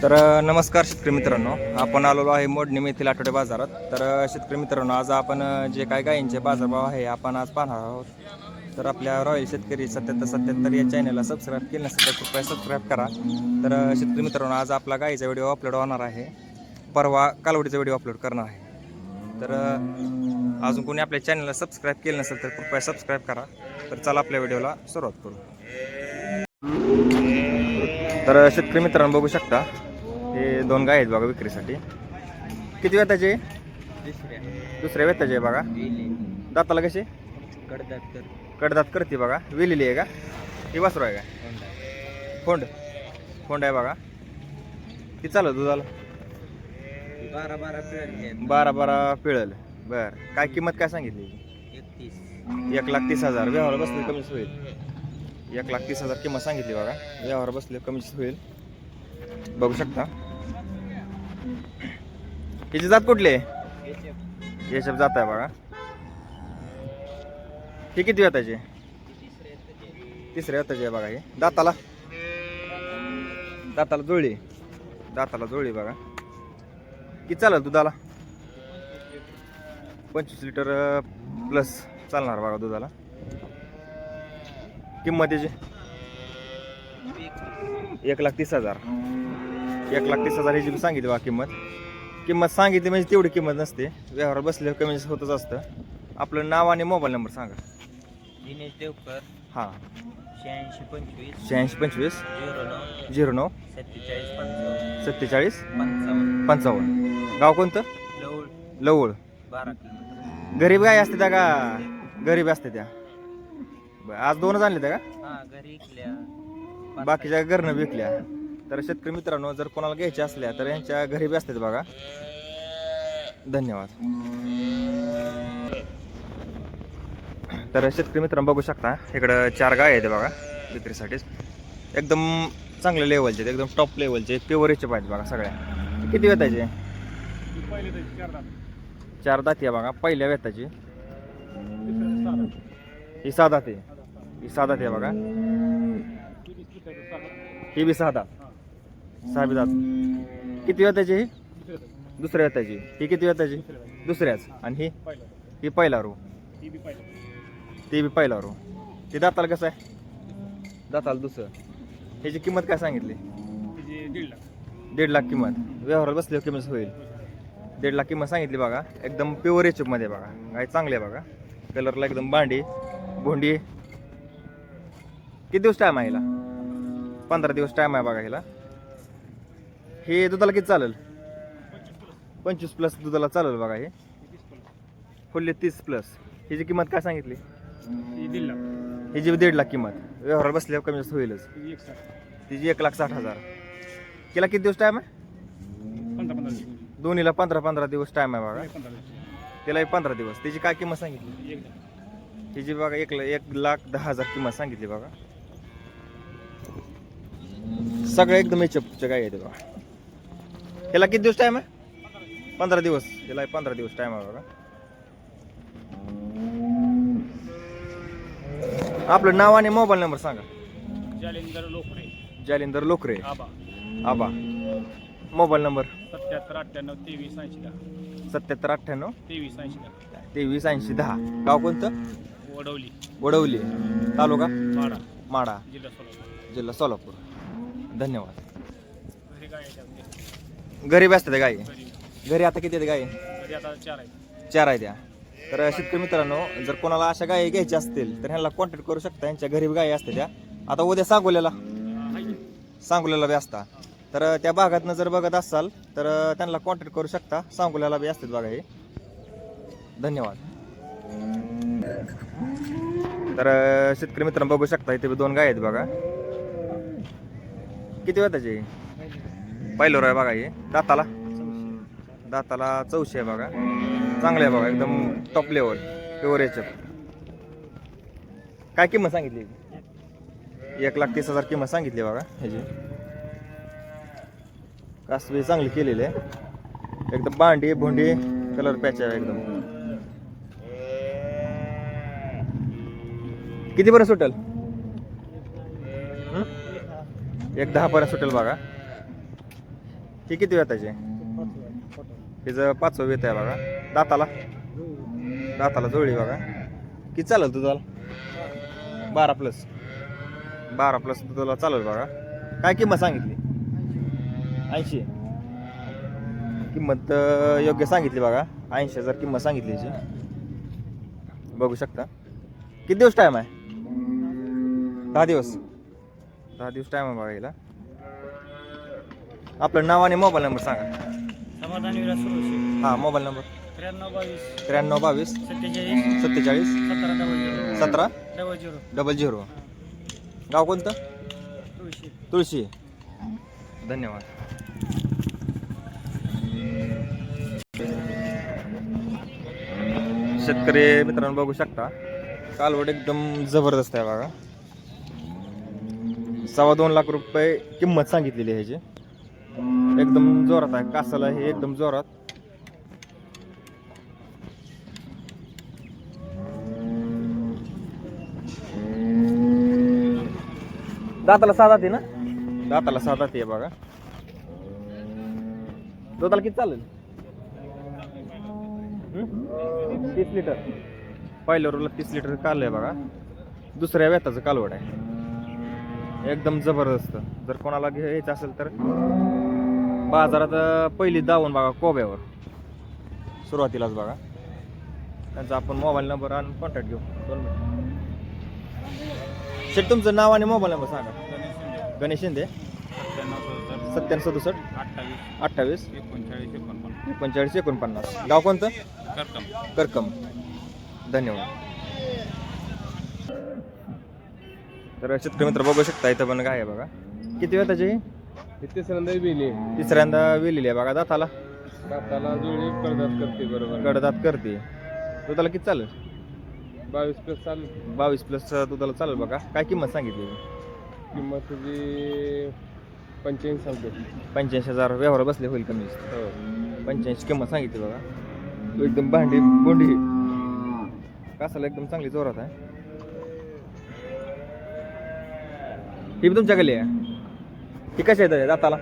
तर नमस्कार शेतकरी मित्रांनो, आपण आलेलो आहे मोडणी येथील आठवडे बाजारात. तर शेतकरी मित्रांनो, आज आपण जे काय गायींचे बाजारभाव आहे आपण आज पाहणार आहोत. तर आपल्या रॉयल शेतकरी 7777 या चॅनलला सबस्क्राईब केलं नसेल तर कृपया सबस्क्राईब करा. तर शेतकरी मित्रांनो, आज आपला गायीचा व्हिडिओ अपलोड होणार आहे, परवा कालवडीचा व्हिडिओ अपलोड करणार आहे. तर अजून कोणी आपल्या चॅनलला सबस्क्राईब केलं नसेल तर कृपया सबस्क्राईब करा. तर चला आपल्या व्हिडिओला सुरुवात करू. तर शेतकरी मित्रांनो, बघू शकता हे दोन गाय आहेत बघा विक्रीसाठी. किती वेताचे? दुसऱ्या वेताचे आहे बघा. दाताला कसे? कडदात करते बघा. वेलेली आहे का? ही वासरू आहे का? फोंड आहे बघा. किती चालू दुधाला? 12 पिळल. बर, काय किंमत काय सांगितली? 1,30,000. व्यवहार बसले कमीच होईल. 1,30,000 किंमत सांगितली बघा. व्यवहार बसले कमीच होईल. बघू शकता. हिची जात कुठली आहे? केशव जात आहे बघा. ही किती वेताची? तिसऱ्या वेताची आहे बघा. ही दाताला जुळली बघा. किती चालेल दुधाला? 25 लिटर प्लस चालणार बघा दुधाला. किंमत त्याची 1,30,000. 1,30,000 ह्याची सांगितली बघा किंमत सांगितली म्हणजे तेवढी किंमत नसते. व्यवहार बसले कमी होतच असतं. आपलं नाव आणि मोबाईल नंबर सांगा. दिनेश देवकर. हां. 8625 8625 09 09 47 47 55 55. गाव कोणतं? लवळ. 12 किलोमीटर. गरीब गाय असते त्या का? गरीब असते त्या. आज दोनच आणले त्या का? हा, घरी इकल्या. बाकीच्या घरनं विकल्या. तर शेतकरी मित्रांनो, जर कोणाला घ्यायच्या असल्या तर यांच्या घरी बी असतात बघा. धन्यवाद. तर शेतकरी मित्रांनो, बघू शकता इकडं 4 गाय आहेत बघा विक्रीसाठी. एकदम चांगल्या लेवलचे, एकदम टॉप लेवलचे, प्युअरचे पाहिजे बघा सगळ्या. किती वेताचे? 4 दाती आहे बघा. पहिल्या वेताची. ही 6 दाती आहे बघा. ही बी 6 दात. किती वेताची? ही दुसऱ्या वेताची. ही किती वेताची? दुसऱ्याच. आणि ही पहिला रो. ती बी पहिला रो. ती दाताला कसं आहे? दाताला दुसरं. ह्याची किंमत काय सांगितली? 1.5 लाख किंमत. व्यवहार बसले किंमत होईल. 1.5 लाख किंमत सांगितली बघा. एकदम प्युअर एचप मध्ये बघा. गाय चांगली आहे बघा. कलरला एकदम बांडी भोंडी. किती दिवस टाइम आहे हिला? 15 दिवस टाइम आहे बघा हिला. हे दुधाला किती चालेल? 25 प्लस दुधाला चालेल बघा. हे फुल्ली 30 प्लस. हिची किंमत काय सांगितली? हिची 1.5 लाख किंमत. व्यवहार बसल्यावर कमी जास्त होईलच. तिची 1,60,000. तिला किती दिवस टाइम आहे? दोन्हीला 15 दिवस टाइम आहे बघा. तिलाही 15 दिवस. तिची काय किंमत सांगितली? तिची बघा 1,10,000 किंमत सांगितली बघा. सगळं एकदम एचपच्या गाय आहेत बघा. ह्याला किती दिवस टाइम आहे? 15 दिवस. ह्याला 15 दिवस टाइम आहे बघा. आपलं नाव आणि मोबाईल नंबर सांगा. जालिंदर लोकरे. आबा. Mobile number 7798 2380 10. गाव कोणतं? वडवली. तालुका माडा, जिल्हा सोलापूर. धन्यवाद. घरी असतात गाई? घरी आता किती आहेत गाई? 4 आहेत त्या. तर शेतकरी मित्रांनो, जर कोणाला अशा गायी घ्यायच्या असतील तर ह्यांना कॉन्टॅक्ट करू शकता. यांच्या घरी गायी असते त्या. आता उद्या सांगोल्याला बी असता. तर त्या भागातनं जर बघत असाल तर त्यांना कॉन्टॅक्ट करू शकता. सांगोल्याला बी असतात बघा हे. धन्यवाद. तर शेतकरी मित्रांनो, बघू शकता इथे 2 गाय आहेत बघा. किती वेताची? पहिलं आहे बघा. हे दाताला 4 आहे बघा. चांगलं आहे बघा. एकदम टॉप लेवल प्युअर एचप. काय किंमत सांगितली? 1,30,000 किंमत सांगितली बघा ह्याची. कासवी चांगली केलेली आहे. एकदम बांडी भोंडी कलर पॅच आहे एकदम. किती पर्यंत सुटेल? 1,10 पर्यंत सुटेल बघा. ही किती वेताची आहे? हिचं 5वं वेत आहे बघा. दाताला दाताला जोडी बघा. किती चालेल दुधाला? 12+. 12+ दुधाला चालेल बघा. काय किंमत सांगितली? 80. किंमत योग्य सांगितली बघा. 80,000 किंमत सांगितली याची. बघू शकता. किती दिवस टाईम आहे? 10 दिवस. 10 दिवस टाईम आहे बघा हिला. आपलं नाव आणि मोबाईल नंबर सांगा. समाधान विलास सुरवशी. हां, मोबाईल नंबर 9322 9322 47 47 17 17 00. गाव कोणतं? तुळशी. तुळशी. धन्यवाद. शेतकरी मित्रांनो बघू शकता, कालवड एकदम जबरदस्त आहे बघा. 2.25 लाख रुपये किंमत सांगितलेली आहे ह्याची. एकदम जोरात आहे. कासाला हे एकदम जोरात. दाताला 6 दाती ना? दाताला 6 दाती आहे बघा. दुधाला किती चालेल? 30 लिटर. पहिल्या रोला 30 लिटर काल आहे बघा. दुसऱ्या वेताचं कालवड आहे. एकदम जबरदस्त. जर कोणाला घ्यायचं असेल तर बाजारात पहिली दावून बघा कोब्यावर सुरुवातीलाच बघा. त्यांचा आपण मोबाईल नंबर आणि कॉन्टॅक्ट घेऊ. 2 मिनिट. शेट तुमचं नाव आणि मोबाईल नंबर सांगा. गणेश शिंदे. 9767 28 39 49. गाव कोणतं? करकम. धन्यवाद. तर शेतकरी मित्र बघू शकता इथं पण काय आहे बघा. किती वेळ त्याची? तिसऱ्यांदा बिली तिसऱ्यांदा वेलेली आहे बघा. दाताला दाताला जुळी कडदात करते बरोबर. कडदात करते. दुधाला किती चालेल? 22+ चालू. 22+ दुधाला चालेल बघा. काय किंमत सांगितली? किंमत तुझी 85 सांगतो. 85,000 व्यवहार बसले होईल कमी. हो. 85 किंमत सांगितली बघा. तो एकदम भांडी बोंडी कासाला एकदम चांगली जोरात आहे. ही पण तुमच्याकडे आहे. ही कशी आहे दाताला?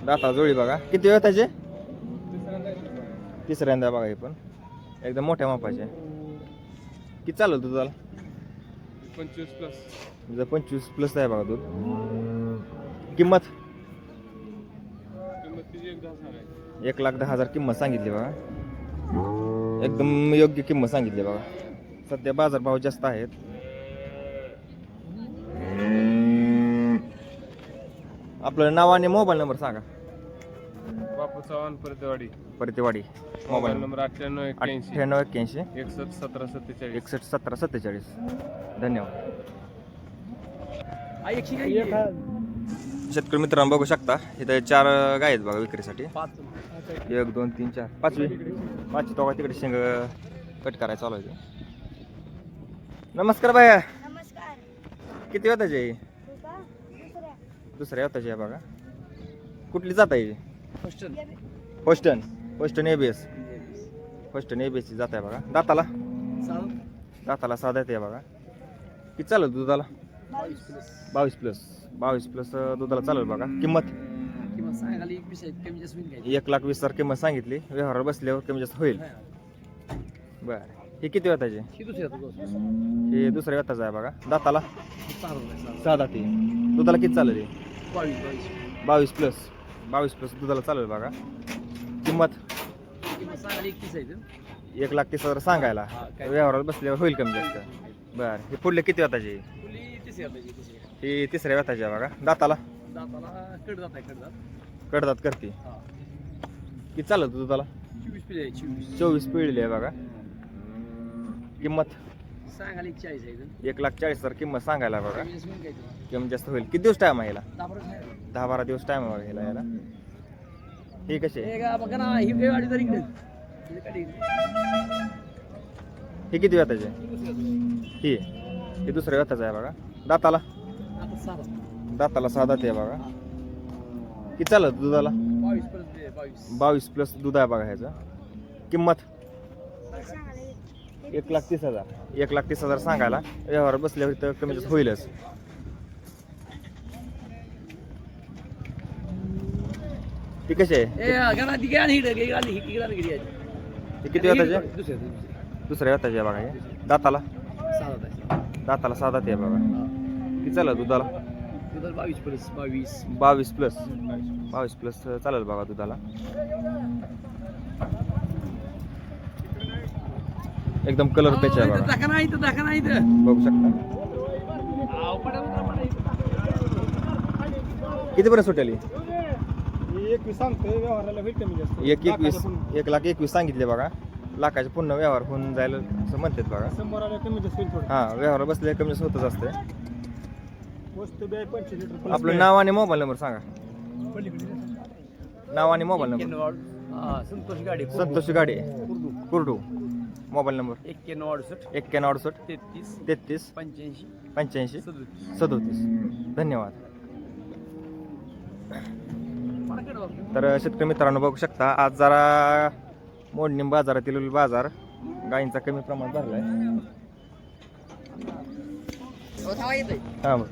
दाताला जोडी बघा. किती वेळ त्याचे? तिसऱ्यांदा बघा. हे पण एकदम मोठ्या मापाचे. किती चालेल दुधाला? 25+. 25+ आहे बघा दूध. किंमत? किंमत तिची 1,10,000 आहे. 1,10,000 किंमत सांगितली बघा. एकदम योग्य किंमत सांगितली बघा. सध्या बाजारभाव जास्त आहेत. आपलं नाव आणि मोबाईल नंबर सांगा. बापू चव्हाण परतवाडी. परतेवाडी. Mobile number 9881 9881 61 17 47. 61 17 47. धन्यवाद. शेतकरी मित्रांनो बघू शकता इथे 4 गाय आहेत बघा विक्रीसाठी. 1 2 3 4 पाचवी तो तिकडे शेंग कट करायला चालू आहे. नमस्कार बाया. नमस्कार. किती वेताची आहे? दुसऱ्या वेताची आहे बघा. कुठली जात आहे? होस्टन ABS. होस्टन ABS ची जात आहे बघा. दाताला 6 येते बघा. किती चालेल दुधाला? 22+ दुधाला चालेल बघा. किंमत? 1,20,000 किंमत सांगितली. व्यवहार बसल्यावर कमी जास्त होईल. बर. हे किती वेताचे? हे दुसऱ्या वेताचं आहे बघा. दाताला 6 दाती. दुधाला किती चालेल? 22+ दुधाला चालेल बघा. किंमत? 1,30,000 सांगायला. व्यवहारात बसल्यावर होईल कमी जास्त. बर. हे पुढले किती वेताचे? ही तिसऱ्या वेताची आहे बघा. दाताला कडदात करते. किती चालत दुधाला? 24 पिळली आहे बघा. किंमत? 1,40,000 किंमत सांगायला बघा. कमी जास्त होईल. किती दिवस टाइम आहे याला? 10-12 दिवस टाइम आहे बघा याला. ही कशी आहे? ही किती वेताची आहे? ही दुसऱ्या वेताचं आहे बघा. दाताला 6 दात आहे बघा. किती चालत दुधाला? 22+ दूध आहे बघा ह्याचं. किंमत? 1,30,000. 1,30,000 सांगायला. व्यवहार बसल्यावर तर कमी जास्त होईलच. ती कशी आहे ती किती वेताची आहे? दुसऱ्या वेताची आहे बघा हे. दाताला दाताला 6 दात आहे बघा. किती चालेल दुधाला? 22 प्लस चालेल बघा दुधाला. एकदम कलर त्याचे आहे बघा. बघू शकता. किती पर्यंत सुटेल ही? 21 सांगतोय व्यवहाराला होईल कमी जास्त 1,21,000 सांगितले बघा. लाखाचे पुन्हा व्यवहार होऊन जायला असं म्हणतात बघा. समोर आलं कमी जास्त होईल थोडं. हा व्यवहार बसले कमी जास्त होतच असते. वस्तू बी आहे 25 लिटर आपलं नाव आणि मोबाईल नंबर सांगा. नाव आणि mobile number. Santosh Gadi Santosh Gade Kurdu. Mobile number 91 91 33 33 85 85 37. 37. धन्यवाद. तर शेतकरी मित्रांनो बघू शकता आज जरा मोडणी बाजारातील बाजार गायींचा कमी प्रमाणात भरलाय. हा बघ.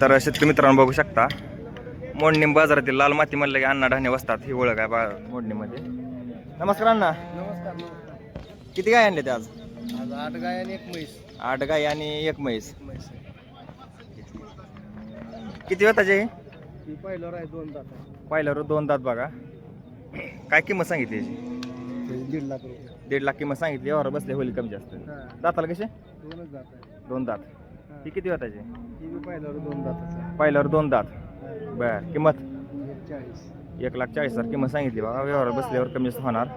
तर शेतकरी मित्रांनो बघू शकता मोडणी बाजारातील लाल माती म्हणलं की अण्णा ढाणे वसतात ही ओळख आहे मोडणीमध्ये. नमस्कार अण्णा. किती गाय आणले ते आज? 8 गाय आणि 1 म्हैस 8 गाय आणि 1 म्हैस. किती वेताचे? ती पहिल्यावर आहे 2 दात पहिल्यावर 2 दात बघा. काय किंमत सांगितली याची? 1.5 लाख रुपये 1.5 लाख किंमत सांगितली. यावर बसले होईल कमी जास्त. दाताला कसे? 2च दात आहे 2 दात. ही किती वेताची? ती बी पहिल्यावर 2 दाताच आहे पहिल्यावर 2 दात. बर किंमत? 1.40 1,40,000 किंमत सांगितली बघा. व्यवहार बसल्यावर कमी जास्त होणार.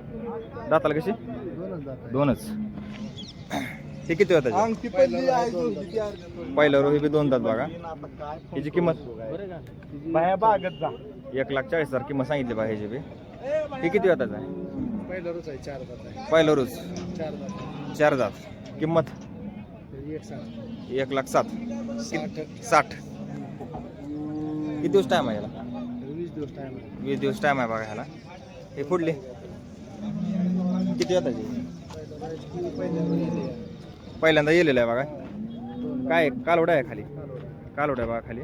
दाताला कशी? 2च दात आहे 2च. हे किती वेताची? अंगठी पहिली आहे पहिल्यावर ही बी 2 दात बघा. हिची किंमत? बाया बागत जा 1,40,000 किंमत सांगितली बघा ह्याची बी. हे किती वेताचं आहे? पहिल्यावरच आहे 4 दात आहे पहिल्यावरच 4 दात 4 दात. किंमत? 1,07,000. 60. किती दिवस टाईम आहे याला? 20 दिवस टाइम आहे 20 दिवस टाईम आहे बघा ह्याला. हे फुडली किती वेताची? पहिल्यांदा येलेलं आहे बघा. काय कालवड आहे खाली? कालवड आहे बघा खाली.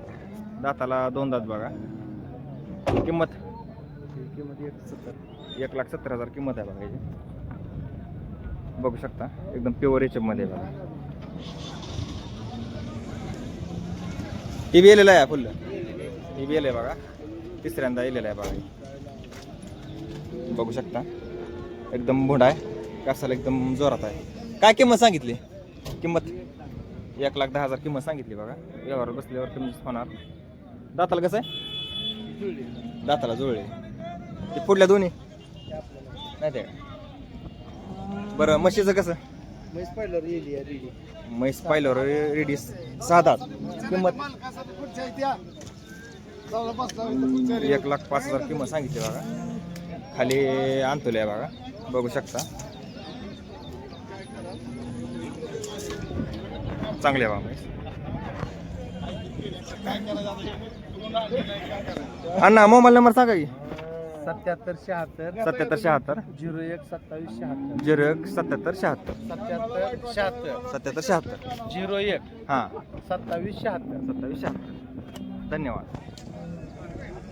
दाताला 2 दात बघा. किंमत? किंमत 1,70,000 किंमत आहे बघा याची. बघू शकता एकदम प्युअर याच्यामध्ये बघा. ही बी येलेलं आहे फुल. ही बी येलं आहे बघा. तिसऱ्यांदा येलेलं आहे बघा. बघू शकता एकदम भोंडा आहे. कासाला एकदम जोरात आहे. काय किंमत सांगितली? किंमत 1,10,000 किंमत सांगितली बघा. व्यवहार बसल्यावर कमी होणार. दाताला कसं आहे? दाताला जुळले. ते पुढल्या दोन्ही नाही ते. बरं म्हशीचं कसं? म्हैस पहिल्यावर येली आहे रेडी म्हैस पाहिल्यावर रेडी 6 दात. किंमत 1,05,000 किंमत सांगितली बघा. खाली आणतोले आहे बघा. बघू शकता चांगले बघा म्हैस. अण्णा मोबाईल नंबर सांगा की. 77 76 77 76 01 27 76 01 77 76 77 76 77 76 01 हां 27 76 27 76. धन्यवाद.